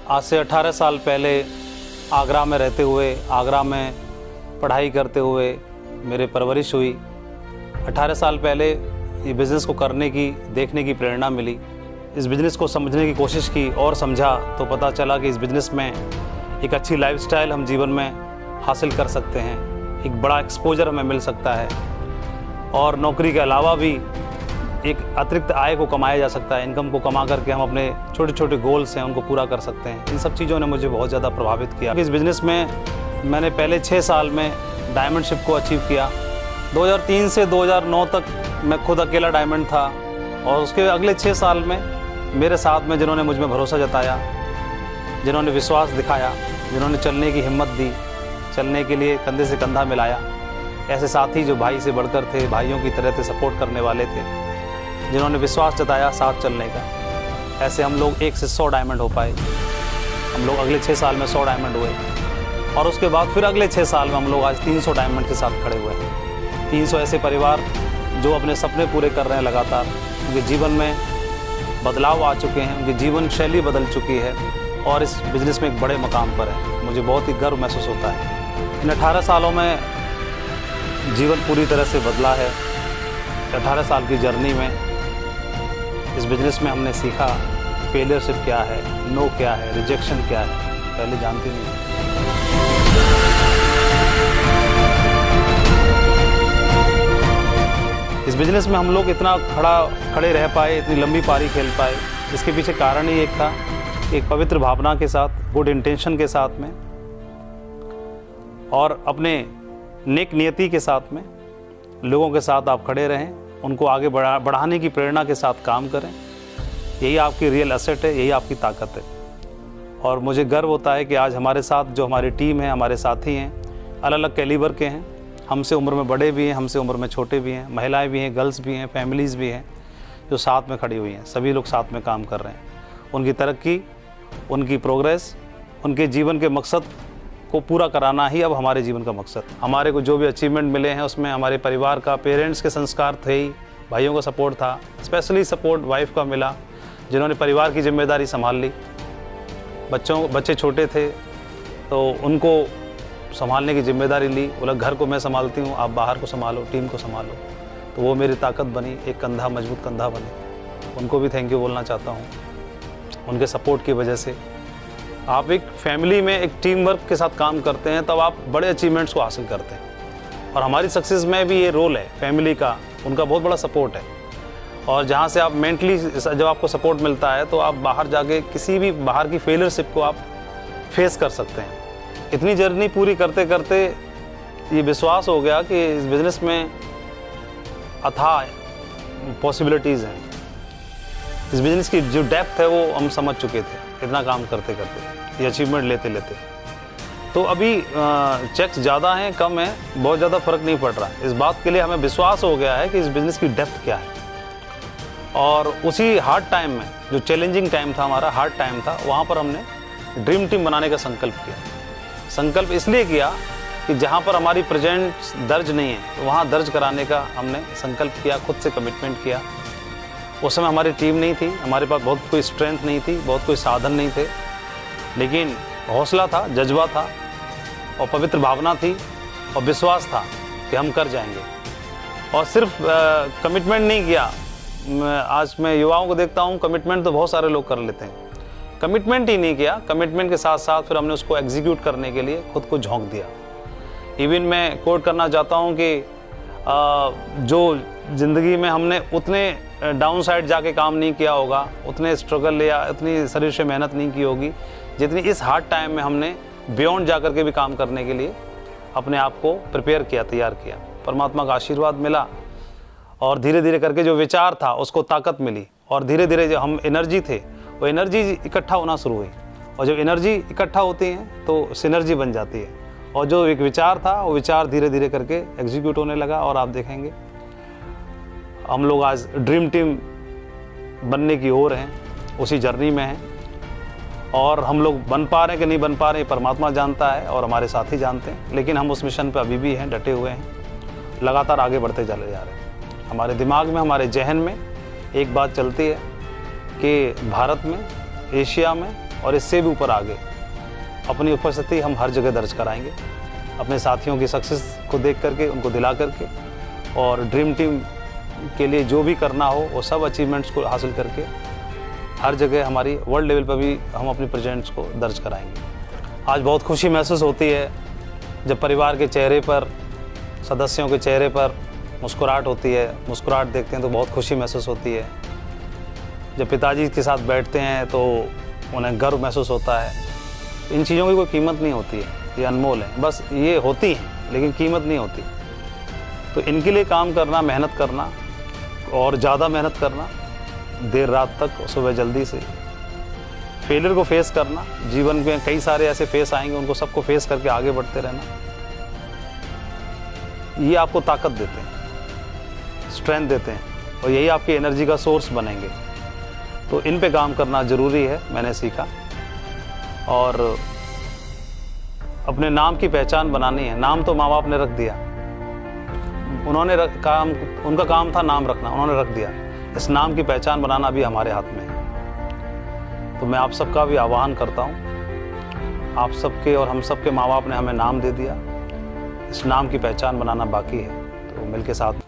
आज से 18 साल पहले आगरा में रहते हुए, आगरा में पढ़ाई करते हुए मेरे परवरिश हुई। 18 साल पहले ये बिज़नेस को करने की, देखने की प्रेरणा मिली। इस बिज़नेस को समझने की कोशिश की और समझा तो पता चला कि इस बिज़नेस में एक अच्छी लाइफस्टाइल हम जीवन में हासिल कर सकते हैं, एक बड़ा एक्सपोजर हमें मिल सकता है और नौकरी के अलावा भी एक अतिरिक्त आय को कमाया जा सकता है। इनकम को कमा करके हम अपने छोटे छोटे गोल्स हैं उनको पूरा कर सकते हैं। इन सब चीज़ों ने मुझे बहुत ज़्यादा प्रभावित किया। इस बिज़नेस में मैंने पहले 6 साल में डायमंडशिप को अचीव किया। 2003 से 2009 तक मैं खुद अकेला डायमंड था और उसके अगले 6 साल में मेरे साथ में जिन्होंने मुझ में भरोसा जताया, जिन्होंने विश्वास दिखाया, जिन्होंने चलने की हिम्मत दी, चलने के लिए कंधे से कंधा मिलाया, ऐसे साथी जो भाई से बढ़कर थे, भाइयों की तरह थे, सपोर्ट करने वाले थे, जिन्होंने विश्वास जताया साथ चलने का, ऐसे हम लोग 1 से 100 डायमंड हो पाए। हम लोग अगले 6 साल में 100 डायमंड हुए और उसके बाद फिर अगले 6 साल में हम लोग आज 300 डायमंड के साथ खड़े हुए हैं। 300 ऐसे परिवार जो अपने सपने पूरे कर रहे हैं लगातार, उनके जीवन में बदलाव आ चुके हैं, उनकी जीवन शैली बदल चुकी है और इस बिज़नेस में एक बड़े मकाम पर है। मुझे बहुत ही गर्व महसूस होता है। इन 18 सालों में जीवन पूरी तरह से बदला है। 18 साल की जर्नी में इस बिज़नेस में हमने सीखा फेलियरशिप क्या है, नो क्या है, रिजेक्शन क्या है, पहले जानते नहीं। इस बिज़नेस में हम लोग इतना खड़े रह पाए, इतनी लंबी पारी खेल पाए, इसके पीछे कारण ही एक था, एक पवित्र भावना के साथ, गुड इंटेंशन के साथ में और अपने नेक नियति के साथ में लोगों के साथ आप खड़े रहें, उनको आगे बढ़ाने की प्रेरणा के साथ काम करें। यही आपकी रियल एसेट है, यही आपकी ताकत है। और मुझे गर्व होता है कि आज हमारे साथ जो हमारी टीम है, हमारे साथी हैं, अलग अलग कैलिबर के हैं, हमसे उम्र में बड़े भी हैं, हमसे उम्र में छोटे भी हैं, महिलाएं भी हैं, गर्ल्स भी हैं, फैमिलीज़ भी हैं जो साथ में खड़ी हुई हैं। सभी लोग साथ में काम कर रहे हैं। उनकी तरक्की, उनकी प्रोग्रेस, उनके जीवन के मकसद को पूरा कराना ही अब हमारे जीवन का मकसद। हमारे को जो भी अचीवमेंट मिले हैं उसमें हमारे परिवार का, पेरेंट्स के संस्कार थे ही, भाइयों का सपोर्ट था, स्पेशली सपोर्ट वाइफ का मिला जिन्होंने परिवार की जिम्मेदारी संभाल ली। बच्चे छोटे थे तो उनको संभालने की जिम्मेदारी ली। बोला घर को मैं संभालती हूँ, आप बाहर को संभालो, टीम को संभालो। तो वो मेरी ताकत बनी, एक कंधा, मजबूत कंधा बने। उनको भी थैंक यू बोलना चाहता हूँ। उनके सपोर्ट की वजह से आप एक फैमिली में एक टीम वर्क के साथ काम करते हैं तब आप बड़े अचीवमेंट्स को हासिल करते हैं और हमारी सक्सेस में भी ये रोल है फैमिली का, उनका बहुत बड़ा सपोर्ट है। और जहाँ से आप मेंटली जब आपको सपोर्ट मिलता है तो आप बाहर जाके किसी भी बाहर की फेलियरशिप को आप फेस कर सकते हैं। इतनी जर्नी पूरी करते करते ये विश्वास हो गया कि इस बिज़नेस में अथाह पॉसिबिलिटीज़ हैं। इस बिज़नेस की जो डेप्थ है वो हम समझ चुके थे इतना काम करते करते, ये अचीवमेंट लेते लेते। तो अभी चेक्स ज़्यादा हैं कम है, बहुत ज़्यादा फ़र्क नहीं पड़ रहा। इस बात के लिए हमें विश्वास हो गया है कि इस बिज़नेस की डेप्थ क्या है। और उसी हार्ड टाइम में, जो चैलेंजिंग टाइम था, हमारा हार्ड टाइम था, वहाँ पर हमने ड्रीम टीम बनाने का संकल्प किया। संकल्प इसलिए किया कि जहाँ पर हमारी प्रेजेंस दर्ज नहीं है तो वहाँ दर्ज कराने का हमने संकल्प किया, खुद से कमिटमेंट किया। उस समय हमारी टीम नहीं थी, हमारे पास बहुत कोई स्ट्रेंथ नहीं थी, बहुत कोई साधन नहीं थे, लेकिन हौसला था, जज्बा था और पवित्र भावना थी और विश्वास था कि हम कर जाएंगे। और सिर्फ कमिटमेंट नहीं किया। आज मैं युवाओं को देखता हूँ, कमिटमेंट तो बहुत सारे लोग कर लेते हैं, कमिटमेंट ही नहीं किया। कमिटमेंट के साथ साथ फिर हमने उसको एग्जीक्यूट करने के लिए खुद को झोंक दिया। इवन मैं कोट करना चाहता हूँ कि जो ज़िंदगी में हमने उतने डाउन साइड जाके काम नहीं किया होगा, उतने स्ट्रगल या उतनी शरीर से मेहनत नहीं की होगी जितनी इस हार्ड टाइम में हमने बियॉन्ड जा कर के भी काम करने के लिए अपने आप को प्रिपेयर किया, तैयार किया। परमात्मा का आशीर्वाद मिला और धीरे धीरे करके जो विचार था उसको ताकत मिली और धीरे धीरे जो हम एनर्जी थे वो एनर्जी इकट्ठा होना शुरू हुई। और जब एनर्जी इकट्ठा होती है तो सिनर्जी बन जाती है और जो एक विचार था वो विचार धीरे धीरे करके एग्जीक्यूट होने लगा। और आप देखेंगे हम लोग आज ड्रीम टीम बनने की ओर हैं, उसी जर्नी में हैं। और हम लोग बन पा रहे हैं कि नहीं बन पा रहे हैं परमात्मा जानता है और हमारे साथी जानते हैं, लेकिन हम उस मिशन पर अभी भी हैं, डटे हुए हैं, लगातार आगे बढ़ते चले जा रहे हैं। हमारे दिमाग में, हमारे जहन में एक बात चलती है कि भारत में, एशिया में और इससे भी ऊपर आगे अपनी उपस्थिति हम हर जगह दर्ज कराएंगे, अपने साथियों की सक्सेस को देख करके, उनको दिला करके, और ड्रीम टीम के लिए जो भी करना हो वो सब अचीवमेंट्स को हासिल करके हर जगह हमारी वर्ल्ड लेवल पर भी हम अपनी प्रेजेंट्स को दर्ज कराएंगे। आज बहुत खुशी महसूस होती है जब परिवार के चेहरे पर, सदस्यों के चेहरे पर मुस्कुराहट होती है, मुस्कुराहट देखते हैं तो बहुत खुशी महसूस होती है। जब पिताजी के साथ बैठते हैं तो उन्हें गर्व महसूस होता है। इन चीज़ों की कोई कीमत नहीं होती है, ये अनमोल है, बस ये होती हैं लेकिन कीमत नहीं होती। तो इनके लिए काम करना, मेहनत करना और ज़्यादा मेहनत करना, देर रात तक, सुबह जल्दी से, फेलियर को फेस करना, जीवन में कई सारे ऐसे फेस आएंगे, उनको सबको फेस करके आगे बढ़ते रहना, ये आपको ताकत देते हैं, स्ट्रेंथ देते हैं, और यही आपकी एनर्जी का सोर्स बनेंगे। तो इन पे काम करना ज़रूरी है, मैंने सीखा। और अपने नाम की पहचान बनानी है। नाम तो माँ बाप ने रख दिया, उनका काम था नाम रखना, उन्होंने रख दिया। इस नाम की पहचान बनाना भी हमारे हाथ में है। तो मैं आप सबका भी आह्वान करता हूँ, आप सबके और हम सबके माँ बाप ने हमें नाम दे दिया, इस नाम की पहचान बनाना बाकी है, तो मिलके साथ